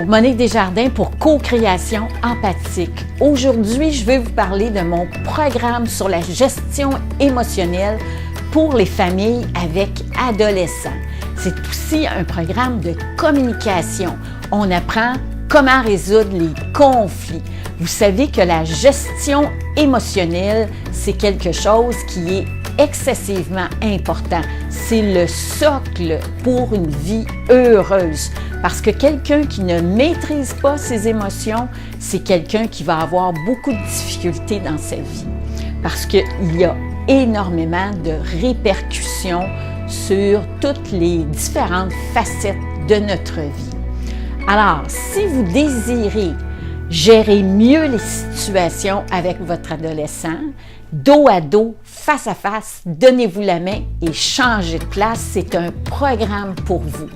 Monique Desjardins pour Co-création empathique. Aujourd'hui, je vais vous parler de mon programme sur la gestion émotionnelle pour les familles avec adolescents. C'est aussi un programme de communication. On apprend comment résoudre les conflits. Vous savez que la gestion émotionnelle, c'est quelque chose qui est excessivement important. C'est le socle pour une vie heureuse. Parce que quelqu'un qui ne maîtrise pas ses émotions, c'est quelqu'un qui va avoir beaucoup de difficultés dans sa vie. Parce qu'il y a énormément de répercussions sur toutes les différentes facettes de notre vie. Alors, si vous désirez gérer mieux les situations avec votre adolescent, dos à dos, face à face, donnez-vous la main et changez de place, c'est un programme pour vous.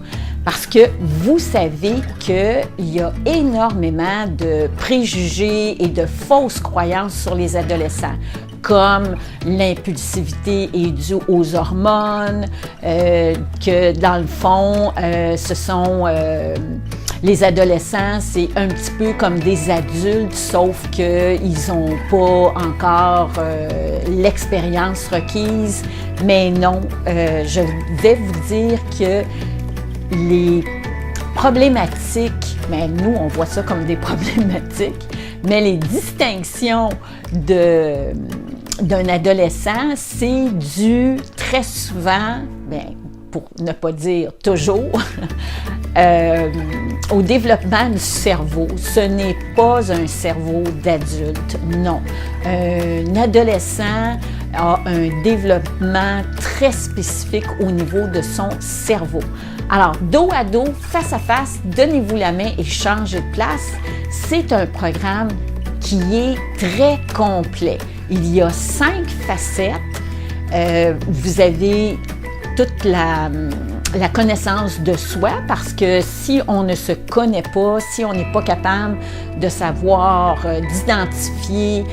Parce que vous savez qu'il y a énormément de préjugés et de fausses croyances sur les adolescents, comme l'impulsivité est due aux hormones, que dans le fond, ce sont les adolescents, c'est un petit peu comme des adultes, sauf qu'ils n'ont pas encore l'expérience requise. Mais non, je vais vous dire que les problématiques, mais nous, on voit ça comme des problématiques, mais les distinctions d'un adolescent, c'est dû très souvent, pour ne pas dire toujours, au développement du cerveau. Ce n'est pas un cerveau d'adulte, non. Un adolescent a un développement très spécifique au niveau de son cerveau. Alors, dos à dos, face à face, donnez-vous la main et changez de place. C'est un programme qui est très complet. Il y a 5 facettes. Vous avez toute la connaissance de soi, parce que si on ne se connaît pas, si on n'est pas capable de savoir, d'identifier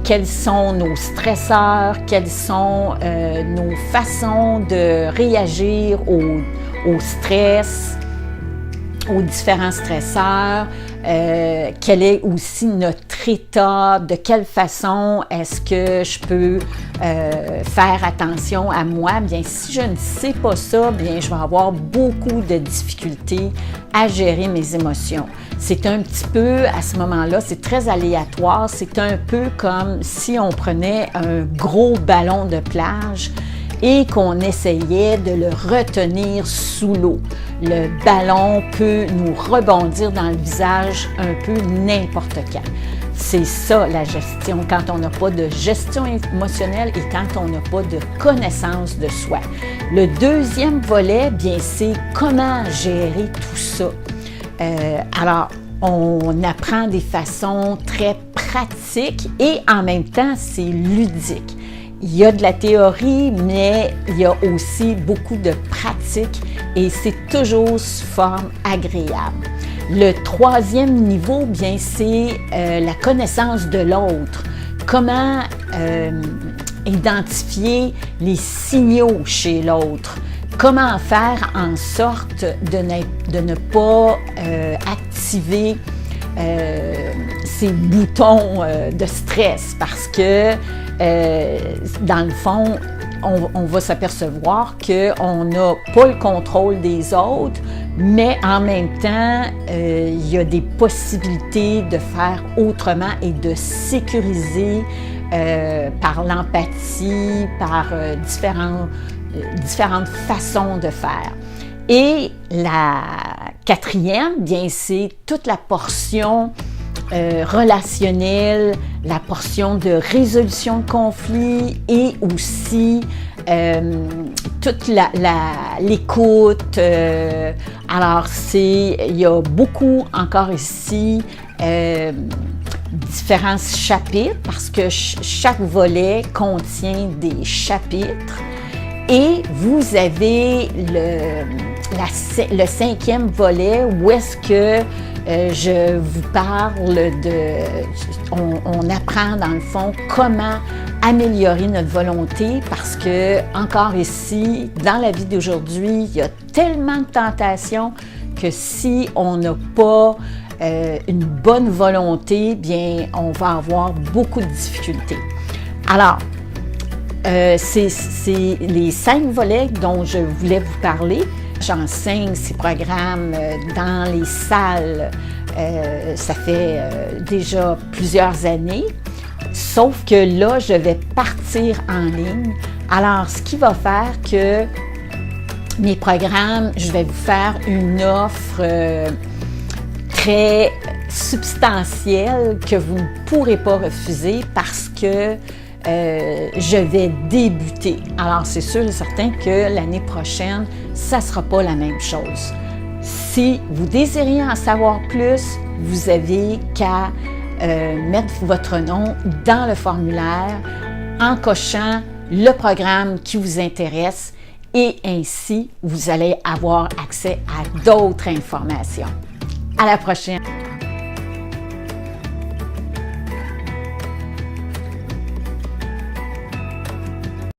quels sont nos stresseurs, quelles sont nos façons de réagir au stress, aux différents stresseurs, quel est aussi notre état, de quelle façon est-ce que je peux faire attention à moi. Bien, si je ne sais pas ça, bien, je vais avoir beaucoup de difficultés à gérer mes émotions. C'est un petit peu, à ce moment-là, c'est très aléatoire. C'est un peu comme si on prenait un gros ballon de plage et qu'on essayait de le retenir sous l'eau. Le ballon peut nous rebondir dans le visage un peu n'importe quand. C'est ça la gestion, quand on n'a pas de gestion émotionnelle et quand on n'a pas de connaissance de soi. Le deuxième volet, bien, c'est comment gérer tout ça. Alors, on apprend des façons très pratiques et en même temps, c'est ludique. Il y a de la théorie, mais il y a aussi beaucoup de pratiques et c'est toujours sous forme agréable. Le troisième niveau, bien, c'est la connaissance de l'autre. Comment identifier les signaux chez l'autre? Comment faire en sorte de ne pas activer ces boutons de stress, parce que dans le fond, on va s'apercevoir qu'on n'a pas le contrôle des autres, mais en même temps, il y a des possibilités de faire autrement et de sécuriser par l'empathie, par différentes façons de faire. Et la quatrième, bien, c'est toute la portion relationnelle, la portion de résolution de conflits et aussi toute l'écoute. Alors, il y a beaucoup encore ici différents chapitres, parce que chaque volet contient des chapitres. Et vous avez le 5e volet où est-ce que je vous parle on apprend dans le fond comment améliorer notre volonté, parce que, encore ici, dans la vie d'aujourd'hui, il y a tellement de tentations que si on n'a pas une bonne volonté, bien, on va avoir beaucoup de difficultés. Alors, c'est les 5 volets dont je voulais vous parler. J'enseigne ces programmes dans les salles, ça fait déjà plusieurs années, sauf que là, je vais partir en ligne. Alors, ce qui va faire que mes programmes, je vais vous faire une offre très substantielle que vous ne pourrez pas refuser parce que je vais débuter. Alors, c'est sûr et certain que l'année prochaine, ça ne sera pas la même chose. Si vous désirez en savoir plus, vous avez qu'à mettre votre nom dans le formulaire en cochant le programme qui vous intéresse et ainsi, vous allez avoir accès à d'autres informations. À la prochaine!